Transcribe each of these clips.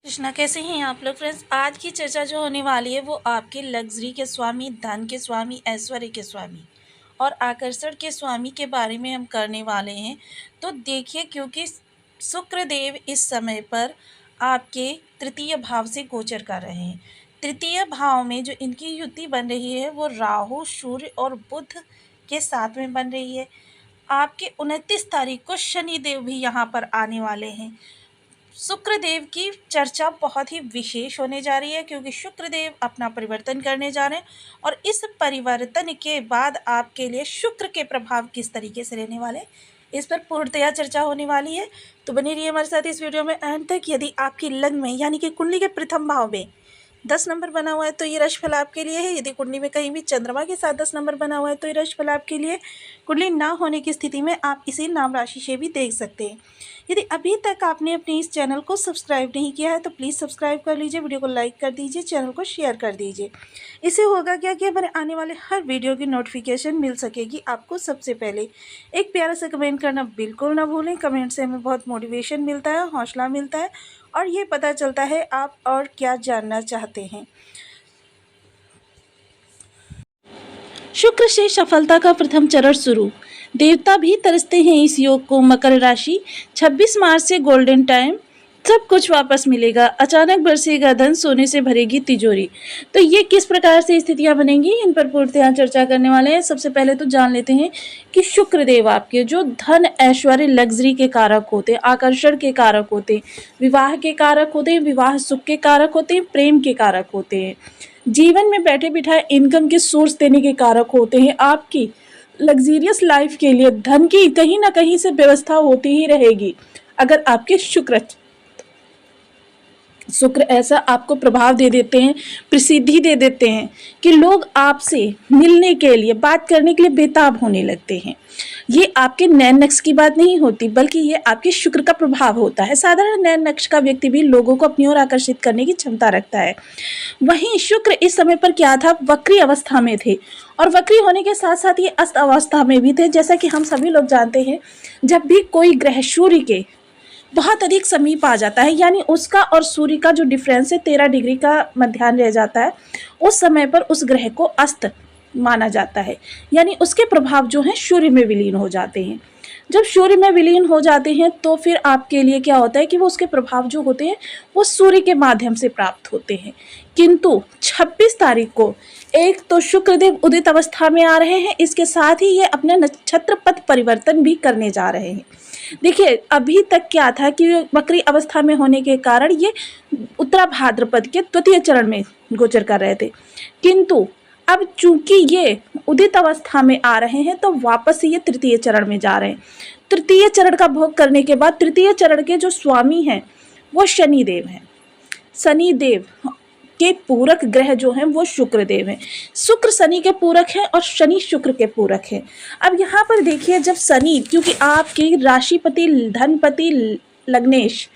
कृष्णा, कैसे हैं आप लोग फ्रेंड्स। आज की चर्चा जो होने वाली है वो आपके लग्जरी के स्वामी, धन के स्वामी, ऐश्वर्य के स्वामी और आकर्षण के स्वामी के बारे में हम करने वाले हैं। तो देखिए, क्योंकि शुक्र देव इस समय पर आपके तृतीय भाव से गोचर कर रहे हैं। तृतीय भाव में जो इनकी युति बन रही है वो राहु, सूर्य और बुध के साथ में बन रही है। आपके 29 तारीख को शनि देव भी यहाँ पर आने वाले हैं। शुक्र देव की चर्चा बहुत ही विशेष होने जा रही है, क्योंकि शुक्र देव अपना परिवर्तन करने जा रहे हैं और इस परिवर्तन के बाद आपके लिए शुक्र के प्रभाव किस तरीके से रहने वाले, इस पर पूर्णतया चर्चा होने वाली है। तो बनी रहिए हमारे साथ इस वीडियो में एंड तक। यदि आपकी लग्न में यानी कि कुंडली के प्रथम भाव में 10 नंबर बना हुआ है तो ये राशिफल आपके लिए है। यदि कुंडली में कहीं भी चंद्रमा के साथ 10 नंबर बना हुआ है तो ये राशिफल आपके लिए। कुंडली ना होने की स्थिति में आप इसी नाम राशि से भी देख सकते हैं। यदि अभी तक आपने अपने इस चैनल को सब्सक्राइब नहीं किया है तो प्लीज़ सब्सक्राइब कर लीजिए, वीडियो को लाइक कर दीजिए, चैनल को शेयर कर दीजिए। इससे होगा क्या कि हमारे आने वाले हर वीडियो की नोटिफिकेशन मिल सकेगी आपको सबसे पहले। एक प्यारा सा कमेंट करना बिल्कुल ना भूलें। कमेंट से हमें बहुत मोटिवेशन मिलता है, हौसला मिलता है और ये पता चलता है आप और क्या जानना चाहते हैं। शुक्र से सफलता का प्रथम चरण शुरू। देवता भी तरसते हैं इस योग को। मकर राशि, 26 मार्च से गोल्डन टाइम, सब कुछ वापस मिलेगा। अचानक बरसेगा धन, सोने से भरेगी तिजोरी। तो ये किस प्रकार से स्थितियां बनेंगी, इन पर पूर्णतः चर्चा करने वाले हैं। सबसे पहले तो जान लेते हैं कि शुक्र देव आपके जो धन, ऐश्वर्य, लग्जरी के कारक होते हैं, आकर्षण के कारक होते हैं, विवाह के कारक होते हैं, विवाह सुख के कारक होते हैं, प्रेम के कारक होते हैं, जीवन में बैठे बिठाए इनकम के सोर्स देने के कारक होते हैं। आपकी लग्जीरियस लाइफ के लिए धन की कहीं ना कहीं से व्यवस्था होती ही रहेगी अगर आपके शुक्र ऐसा आपको प्रभाव दे देते हैं, प्रसिद्धि दे देते हैं कि लोग आपसे मिलने के लिए, बात करने के लिए बेताब होने लगते हैं। ये आपके नैन नक्श की बात नहीं होती, बल्कि ये आपके शुक्र का प्रभाव होता है। साधारण नैन नक्श का व्यक्ति भी लोगों को अपनी ओर आकर्षित करने की क्षमता रखता है। वहीं शुक्र इस समय पर क्या था, वक्री अवस्था में थे और वक्री होने के साथ साथ ये अस्त अवस्था में भी थे। जैसा कि हम सभी लोग जानते हैं, जब भी कोई ग्रह सूर्य के बहुत अधिक समीप आ जाता है, यानी उसका और सूर्य का जो डिफरेंस है 13 डिग्री का मध्याह्न रह जाता है, उस समय पर उस ग्रह को अस्त माना जाता है, यानी उसके प्रभाव जो हैं सूर्य में विलीन हो जाते हैं। जब सूर्य में विलीन हो जाते हैं तो फिर आपके लिए क्या होता है कि वो उसके प्रभाव जो होते हैं वो सूर्य के माध्यम से प्राप्त होते हैं। किंतु 26 तारीख को एक तो शुक्रदेव उदित अवस्था में आ रहे हैं, इसके साथ ही ये अपने नक्षत्र पथ परिवर्तन भी करने जा रहे हैं। देखिए, अभी तक क्या था कि वक्री अवस्था में होने के कारण ये उत्तरा भाद्रपद के द्वितीय चरण में गोचर कर रहे थे, किंतु अब चूंकि ये उदित अवस्था में आ रहे हैं तो वापस से ये तृतीय चरण में जा रहे हैं। तृतीय चरण का भोग करने के बाद तृतीय चरण के जो स्वामी हैं वो शनिदेव हैं। शनिदेव के पूरक ग्रह जो हैं वो शुक्र देव हैं। शुक्र शनि के पूरक हैं और शनि शुक्र के पूरक हैं। अब यहाँ पर देखिए, जब शनि, क्योंकि आपके राशिपति, धनपति लग्नेश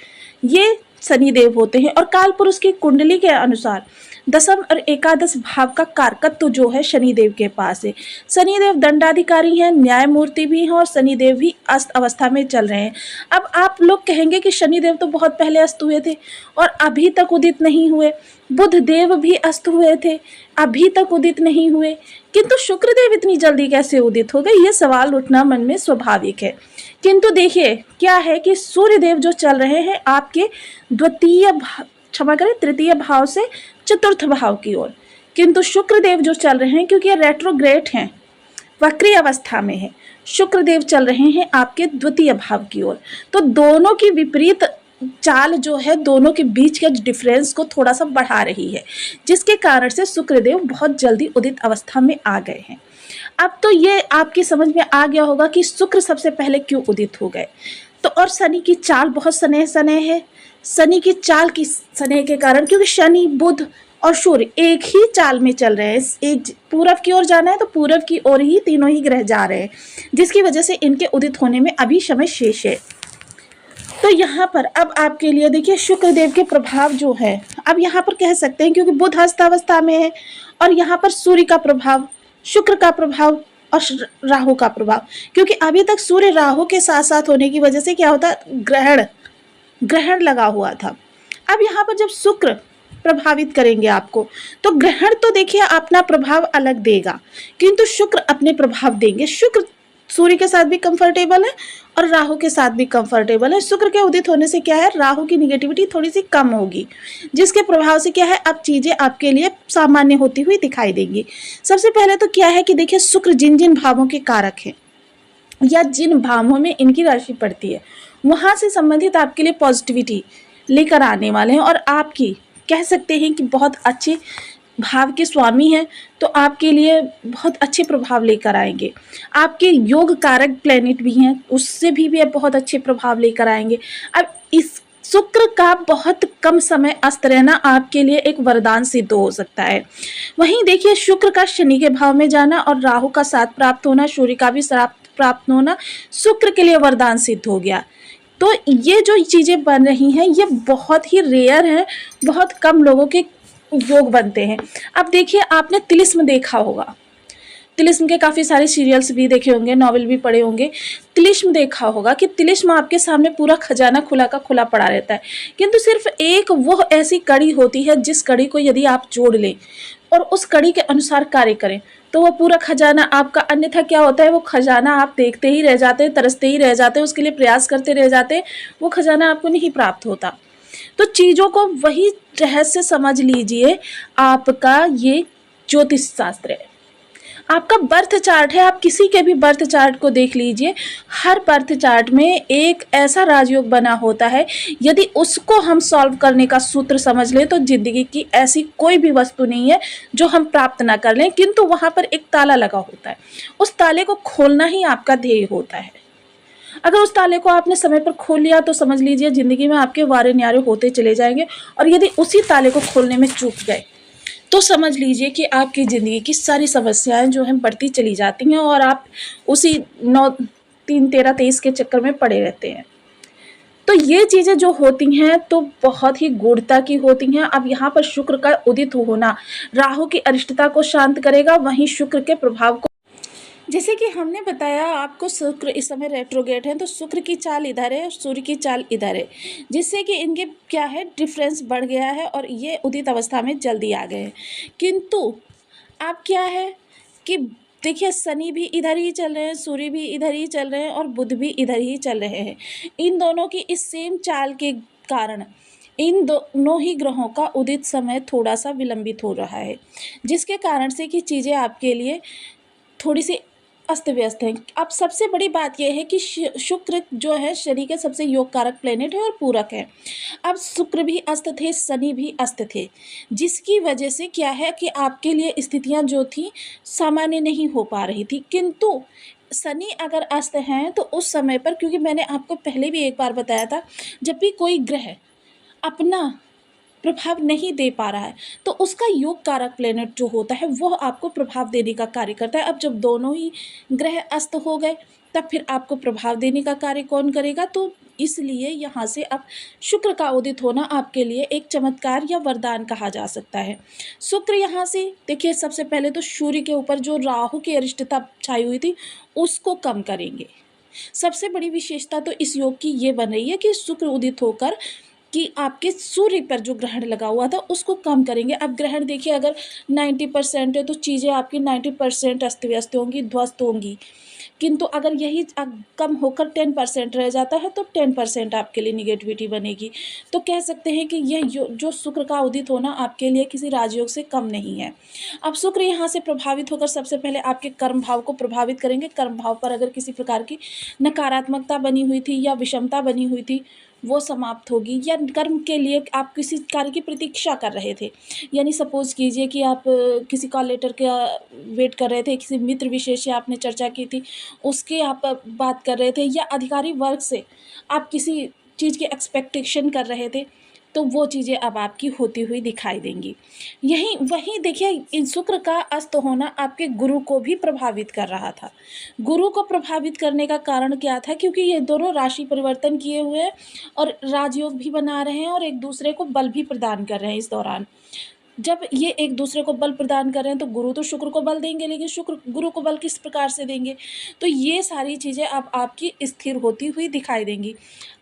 ये शनिदेव होते हैं और काल पुरुष की कुंडली के अनुसार दसम और एकादश भाव का कारकत्व जो है शनिदेव के पास है। शनिदेव दंडाधिकारी हैं, न्यायमूर्ति भी हैं और शनिदेव भी अस्त अवस्था में चल रहे हैं। अब आप लोग कहेंगे कि शनिदेव तो बहुत पहले अस्त हुए थे और अभी तक उदित नहीं हुए। बुध देव भी अस्त हुए थे, अभी तक उदित नहीं हुए, किंतु शुक्रदेव इतनी जल्दी कैसे उदित हो गए, ये सवाल उठना मन में स्वाभाविक है। किंतु देखिए क्या है कि सूर्यदेव जो चल रहे हैं आपके तृतीय भाव से चतुर्थ भाव की ओर, किंतु शुक्रदेव जो चल रहे हैं, क्योंकि ये रेट्रोग्रेड हैं, वक्री अवस्था में है, शुक्रदेव चल रहे हैं आपके द्वितीय भाव की ओर। तो दोनों की विपरीत चाल जो है दोनों के बीच के डिफरेंस को थोड़ा सा बढ़ा रही है, जिसके कारण से शुक्रदेव बहुत जल्दी उदित अवस्था में आ गए हैं। अब तो ये आपकी समझ में आ गया होगा कि शुक्र सबसे पहले क्यों उदित हो गए। तो और शनि की चाल बहुत स्नेह स्नेह है। शनि की चाल की स्नेह के कारण, क्योंकि शनि, बुध और सूर्य एक ही चाल में चल रहे हैं, एक पूरब की ओर जाना है तो पूरब की ओर ही तीनों ही ग्रह जा रहे हैं, जिसकी वजह से इनके उदित होने में अभी समय शेष है। तो यहाँ पर अब आपके लिए देखिए शुक्रदेव के प्रभाव जो है, अब यहाँ पर कह सकते हैं क्योंकि बुध हस्तावस्था में है और यहाँ पर सूर्य का प्रभाव, शुक्र का प्रभाव और राहु का प्रभाव, क्योंकि अभी तक सूर्य राहु के साथ साथ होने की वजह से क्या होता है, ग्रहण लगा हुआ था। अब यहाँ पर जब शुक्र प्रभावित करेंगे आपको, तो ग्रहण तो देखिए अपना प्रभाव अलग देगा, किंतु शुक्र अपने प्रभाव देंगे। शुक्र सूर्य के साथ भी कंफर्टेबल है और राहु के साथ भी कंफर्टेबल है। शुक्र के उदित होने से क्या है, राहु की निगेटिविटी थोड़ी सी कम होगी, जिसके प्रभाव से क्या है, अब चीजें आपके लिए सामान्य होती हुई दिखाई देंगी। सबसे पहले तो क्या है कि देखिए शुक्र जिन जिन भावों के कारक हैं या जिन भावों में इनकी राशि पड़ती है, वहां से संबंधित आपके लिए पॉजिटिविटी लेकर आने वाले हैं, और आपकी कह सकते हैं कि बहुत अच्छे भाव के स्वामी हैं, तो आपके लिए बहुत अच्छे प्रभाव लेकर आएंगे। आपके योग कारक प्लेनेट भी हैं, उससे भी बहुत अच्छे प्रभाव लेकर आएंगे। अब इस शुक्र का बहुत कम समय अस्त रहना आपके लिए एक वरदान सिद्ध हो सकता है। वहीं देखिए शुक्र का शनि के भाव में जाना और राहु का साथ प्राप्त होना, सूर्य का भी साथ प्राप्त होना शुक्र के लिए वरदान सिद्ध हो गया। तो ये जो चीज़ें बन रही हैं ये बहुत ही रेयर हैं, बहुत कम लोगों के योग बनते हैं। अब देखिए आपने तिलिस्म देखा होगा, तिलिस्म के काफ़ी सारे सीरियल्स भी देखे होंगे, नॉवेल भी पढ़े होंगे। तिलिस्म देखा होगा कि तिलिस्म आपके सामने पूरा खजाना खुला का खुला पड़ा रहता है, किंतु सिर्फ एक वो ऐसी कड़ी होती है जिस कड़ी को यदि आप जोड़ लें और उस कड़ी के अनुसार कार्य करें तो वो पूरा खजाना आपका। अन्यथा क्या होता है, वो खजाना आप देखते ही रह जाते हैं, तरसते ही रह जाते हैं, उसके लिए प्रयास करते रह जाते हैं, वो खजाना आपको नहीं प्राप्त होता। तो चीज़ों को वही रहस्य समझ लीजिए, आपका ये ज्योतिष शास्त्र है, आपका बर्थ चार्ट है। आप किसी के भी बर्थ चार्ट को देख लीजिए, हर बर्थ चार्ट में एक ऐसा राजयोग बना होता है, यदि उसको हम सॉल्व करने का सूत्र समझ लें तो जिंदगी की ऐसी कोई भी वस्तु नहीं है जो हम प्राप्त ना कर लें, किंतु वहाँ पर एक ताला लगा होता है, उस ताले को खोलना ही आपका ध्येय होता है। अगर उस ताले को आपने समय पर खोल लिया तो समझ लीजिए जिंदगी में आपके वारे न्यारे होते चले जाएंगे, और यदि उसी ताले को खोलने में चूक गए तो समझ लीजिए कि आपकी ज़िंदगी की सारी समस्याएं जो हैं बढ़ती चली जाती हैं और आप उसी 9 3 13 23 के चक्कर में पड़े रहते हैं। तो ये चीज़ें जो होती हैं तो बहुत ही गूढ़ता की होती हैं। अब यहाँ पर शुक्र का उदित होना राहु की अरिष्टता को शांत करेगा, वहीं शुक्र के प्रभाव को, जैसे कि हमने बताया आपको, शुक्र इस समय रेट्रोगेट है, तो शुक्र की चाल इधर है और सूर्य की चाल इधर है, जिससे कि इनके क्या है, डिफरेंस बढ़ गया है और ये उदित अवस्था में जल्दी आ गए हैं। किंतु अब क्या है कि देखिए शनि भी इधर ही चल रहे हैं, सूर्य भी इधर ही चल रहे हैं और बुध भी इधर ही चल रहे हैं। इन दोनों की इस सेम चाल के कारण इन दोनों ही ग्रहों का उदित समय थोड़ा सा विलंबित हो रहा है, जिसके कारण से कि चीज़ें आपके लिए थोड़ी सी अस्त व्यस्त हैं। अब सबसे बड़ी बात यह है कि शुक्र जो है शनि के सबसे योग कारक प्लेनेट है और पूरक है। अब शुक्र भी अस्त थे, शनि भी अस्त थे, जिसकी वजह से क्या है कि आपके लिए स्थितियां जो थी सामान्य नहीं हो पा रही थी। किंतु शनि अगर अस्त हैं तो उस समय पर, क्योंकि मैंने आपको पहले भी एक बार बताया था, जब भी कोई ग्रह अपना प्रभाव नहीं दे पा रहा है तो उसका योग कारक प्लेनेट जो होता है वह आपको प्रभाव देने का कार्य करता है। अब जब दोनों ही ग्रह अस्त हो गए तब फिर आपको प्रभाव देने का कार्य कौन करेगा, तो इसलिए यहाँ से अब शुक्र का उदित होना आपके लिए एक चमत्कार या वरदान कहा जा सकता है। शुक्र यहाँ से देखिए सबसे पहले तो सूर्य के ऊपर जो राहु की अरिष्टता छाई हुई थी उसको कम करेंगे। सबसे बड़ी विशेषता तो इस योग की ये बन रही है कि शुक्र उदित होकर कि आपके सूर्य पर जो ग्रहण लगा हुआ था उसको कम करेंगे। अब ग्रहण देखिए अगर 90% है तो चीज़ें आपकी 90% अस्त व्यस्त होंगी, ध्वस्त होंगी, किंतु अगर यही कम होकर 10% रह जाता है तो 10% आपके लिए निगेटिविटी बनेगी। तो कह सकते हैं कि यह जो शुक्र का उदित होना आपके लिए किसी राजयोग से कम नहीं है। अब शुक्र यहाँ से प्रभावित होकर सबसे पहले आपके कर्म भाव को प्रभावित करेंगे। कर्म भाव पर अगर किसी प्रकार की नकारात्मकता बनी हुई थी या विषमता बनी हुई थी वो समाप्त होगी, या कर्म के लिए आप किसी कार्य की प्रतीक्षा कर रहे थे, यानी सपोज कीजिए कि आप किसी कॉल लेटर का वेट कर रहे थे, किसी मित्र विशेष से आपने चर्चा की थी उसके आप बात कर रहे थे, या अधिकारी वर्ग से आप किसी चीज़ की एक्सपेक्टेशन कर रहे थे, तो वो चीज़ें अब आपकी होती हुई दिखाई देंगी। वहीं देखिए इन शुक्र का अस्त होना आपके गुरु को भी प्रभावित कर रहा था। गुरु को प्रभावित करने का कारण क्या था, क्योंकि ये दोनों राशि परिवर्तन किए हुए हैं और राजयोग भी बना रहे हैं और एक दूसरे को बल भी प्रदान कर रहे हैं। इस दौरान जब ये एक दूसरे को बल प्रदान कर रहे हैं तो गुरु तो शुक्र को बल देंगे, लेकिन शुक्र गुरु को बल किस प्रकार से देंगे, तो ये सारी चीज़ें अब आपकी स्थिर होती हुई दिखाई देंगी।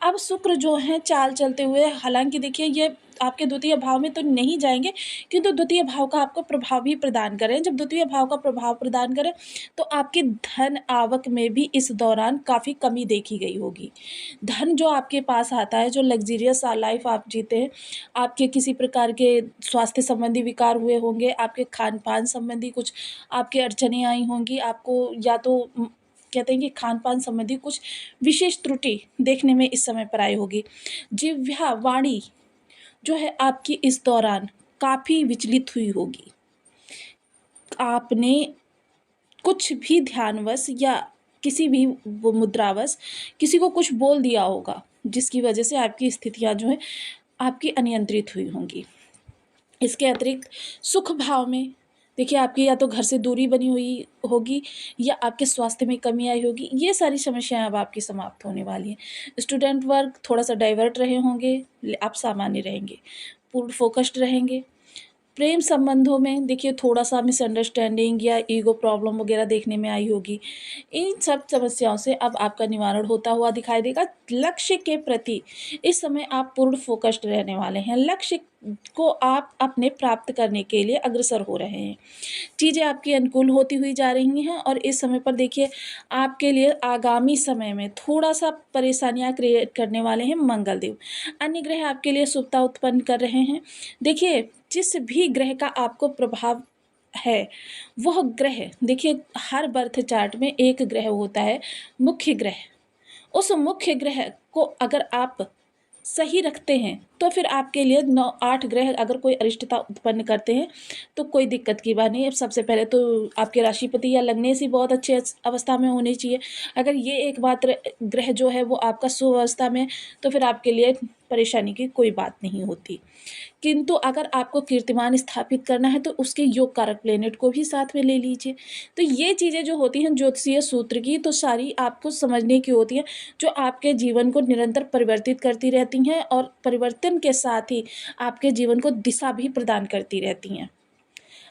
अब शुक्र जो है चाल चलते हुए, हालांकि देखिए ये आपके द्वितीय भाव में तो नहीं जाएंगे, किंतु द्वितीय भाव का आपको प्रभाव भी प्रदान करें। जब द्वितीय भाव का प्रभाव प्रदान करें तो आपकी धन आवक में भी इस दौरान काफ़ी कमी देखी गई होगी। धन जो आपके पास आता है, जो लग्जरियस लाइफ आप जीते हैं, आपके किसी प्रकार के स्वास्थ्य संबंधी विकार हुए होंगे, आपके खान पान संबंधी कुछ आपके अड़चनें आई होंगी, आपको या तो कहते हैं कि खान पान संबंधी कुछ विशेष त्रुटि देखने में इस समय पर आई होगी। जिह्वा वाणी जो है आपकी इस दौरान काफ़ी विचलित हुई होगी। आपने कुछ भी ध्यानवश या किसी भी मुद्रावश किसी को कुछ बोल दिया होगा, जिसकी वजह से आपकी स्थितियाँ जो है आपकी अनियंत्रित हुई होंगी। इसके अतिरिक्त सुख भाव में देखिए आपकी या तो घर से दूरी बनी हुई होगी या आपके स्वास्थ्य में कमी आई होगी। ये सारी समस्याएं अब आपकी समाप्त होने वाली हैं। स्टूडेंट वर्ग थोड़ा सा डाइवर्ट रहे होंगे, आप सामान्य रहेंगे, पूर्ण फोकस्ड रहेंगे। प्रेम संबंधों में देखिए थोड़ा सा मिसअंडरस्टैंडिंग या ईगो प्रॉब्लम वगैरह देखने में आई होगी। इन सब समस्याओं से अब आपका निवारण होता हुआ दिखाई देगा। लक्ष्य के प्रति इस समय आप पूर्ण फोकस्ड रहने वाले हैं। लक्ष्य को आप अपने प्राप्त करने के लिए अग्रसर हो रहे हैं। चीज़ें आपकी अनुकूल होती हुई जा रही हैं और इस समय पर देखिए आपके लिए आगामी समय में थोड़ा सा परेशानियां क्रिएट करने वाले हैं मंगल देव। अन्य ग्रह आपके लिए शुभता उत्पन्न कर रहे हैं। देखिए जिस भी ग्रह का आपको प्रभाव है वह ग्रह, देखिए हर बर्थ चार्ट में एक ग्रह होता है मुख्य ग्रह। उस मुख्य ग्रह को अगर आप सही रखते हैं तो फिर आपके लिए 9-8 ग्रह अगर कोई अरिष्टता उत्पन्न करते हैं तो कोई दिक्कत की बात नहीं है। सबसे पहले तो आपके राशिपति या लग्नेश ही बहुत अच्छे अवस्था में होनी चाहिए। अगर ये एकमात्र ग्रह जो है वो आपका शुभ अवस्था में, तो फिर आपके लिए परेशानी की कोई बात नहीं होती। किंतु अगर आपको कीर्तिमान स्थापित करना है तो उसके योग कारक प्लेनेट को भी साथ में ले लीजिए। तो ये चीज़ें जो होती हैं ज्योतिषीय सूत्र की, तो सारी आपको समझने की होती हैं, जो आपके जीवन को निरंतर परिवर्तित करती रहती हैं और परिवर्तन के साथ ही आपके जीवन को दिशा भी प्रदान करती रहती हैं।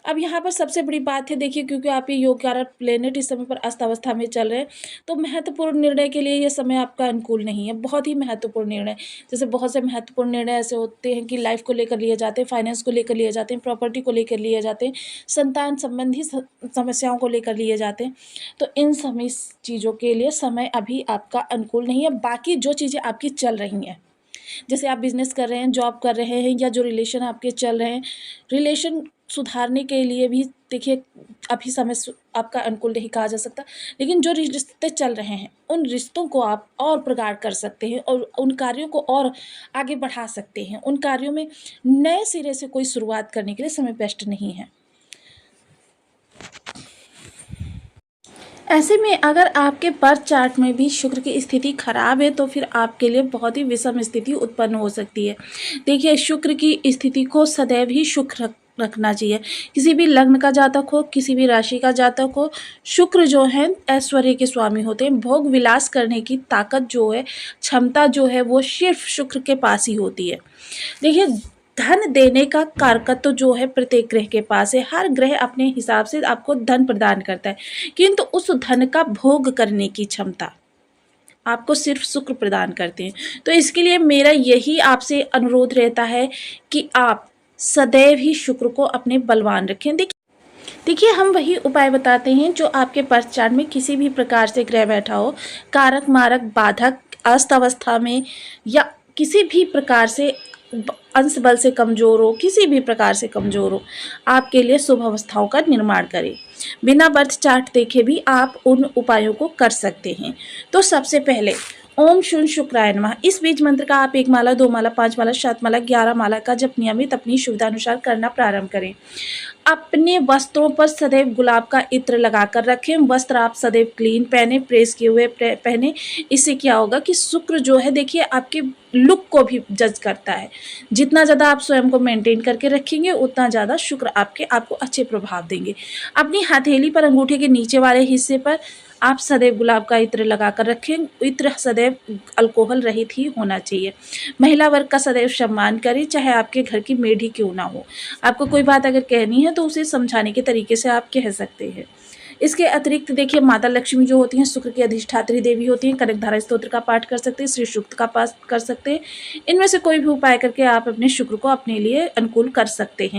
अब यहाँ पर सबसे बड़ी बात है देखिए, क्योंकि आपके योग कारक प्लेनेट इस समय पर अस्त अवस्था में चल रहे हैं, तो महत्वपूर्ण निर्णय के लिए ये समय आपका अनुकूल नहीं है। बहुत ही महत्वपूर्ण निर्णय, जैसे बहुत से महत्वपूर्ण निर्णय ऐसे होते हैं कि लाइफ को लेकर लिए जाते हैं, फाइनेंस को लेकर लिए जाते हैं, प्रॉपर्टी को लेकर लिए जाते हैं, संतान संबंधी समस्याओं को लेकर लिए जाते हैं। तो इन सभी चीज़ों के लिए समय अभी आपका अनुकूल नहीं है। बाकी जो चीज़ें आपकी चल रही हैं, जैसे आप बिजनेस कर रहे हैं, जॉब कर रहे हैं, या जो रिलेशन आपके चल रहे हैं, रिलेशन सुधारने के लिए भी देखिए अभी समय आपका अनुकूल नहीं कहा जा सकता। लेकिन जो रिश्ते चल रहे हैं उन रिश्तों को आप और प्रगाढ़ कर सकते हैं और उन कार्यों को और आगे बढ़ा सकते हैं। उन कार्यों में नए सिरे से कोई शुरुआत करने के लिए समय बेस्ट नहीं है। ऐसे में अगर आपके बर्थ चार्ट में भी शुक्र की स्थिति खराब है तो फिर आपके लिए बहुत ही विषम स्थिति उत्पन्न हो सकती है। देखिए शुक्र की स्थिति को सदैव ही शुक्र रखना चाहिए। किसी भी लग्न का जातक हो, किसी भी राशि का जातक हो, शुक्र जो है ऐश्वर्य के स्वामी होते हैं। भोग विलास करने की ताकत जो है, क्षमता जो है, वो सिर्फ शुक्र के पास ही होती है। देखिए धन देने का कारकत्व जो है प्रत्येक ग्रह के पास है। हर ग्रह अपने हिसाब से आपको धन प्रदान करता है, किंतु उस धन का भोग करने की क्षमता आपको सिर्फ शुक्र प्रदान करते हैं। तो इसके लिए मेरा यही आपसे अनुरोध रहता है कि आप सदैव ही शुक्र को अपने बलवान रखें। देखिए हम वही उपाय बताते हैं जो आपके बर्थ चार्ट में किसी भी प्रकार से ग्रह बैठा हो, कारक मारक बाधक अस्त अवस्था में, या किसी भी प्रकार से अंश बल से कमज़ोर हो, किसी भी प्रकार से कमज़ोर हो, आपके लिए शुभ अवस्थाओं का निर्माण करें। बिना बर्थ चार्ट देखे भी आप उन उपायों को कर सकते हैं। तो सबसे पहले ओम शून्य शुक्राय नमः इस बीज मंत्र का आप 1 माला, 2 माला, 5 माला, 7 माला, 11 माला का जप नियमित अपनी सुविधानुसार करना प्रारंभ करें। अपने वस्त्रों पर सदैव गुलाब का इत्र लगाकर रखें। वस्त्र आप सदैव क्लीन पहने, प्रेस किए हुए पहने। इससे क्या होगा कि शुक्र जो है देखिए आपके लुक को भी जज करता है। जितना ज़्यादा आप स्वयं को मेंटेन करके रखेंगे उतना ज़्यादा शुक्र आपको अच्छे प्रभाव देंगे। अपनी हथेली पर अंगूठे के नीचे वाले हिस्से पर आप सदैव गुलाब का इत्र लगा कर रखें। इत्र सदैव अल्कोहल रहित ही होना चाहिए। महिला वर्ग का सदैव सम्मान करें, चाहे आपके घर की मेढ़ी क्यों ना हो। आपको कोई बात अगर कहनी है तो उसे समझाने के तरीके से आप कह सकते हैं। इसके अतिरिक्त देखिए माता लक्ष्मी जो होती हैं शुक्र की अधिष्ठात्री देवी होती हैं, कनकधारा स्तोत्र का पाठ कर सकते हैं, श्री सूक्त का पाठ कर सकते हैं। इनमें से कोई भी उपाय करके आप अपने शुक्र को अपने लिए अनुकूल कर सकते हैं।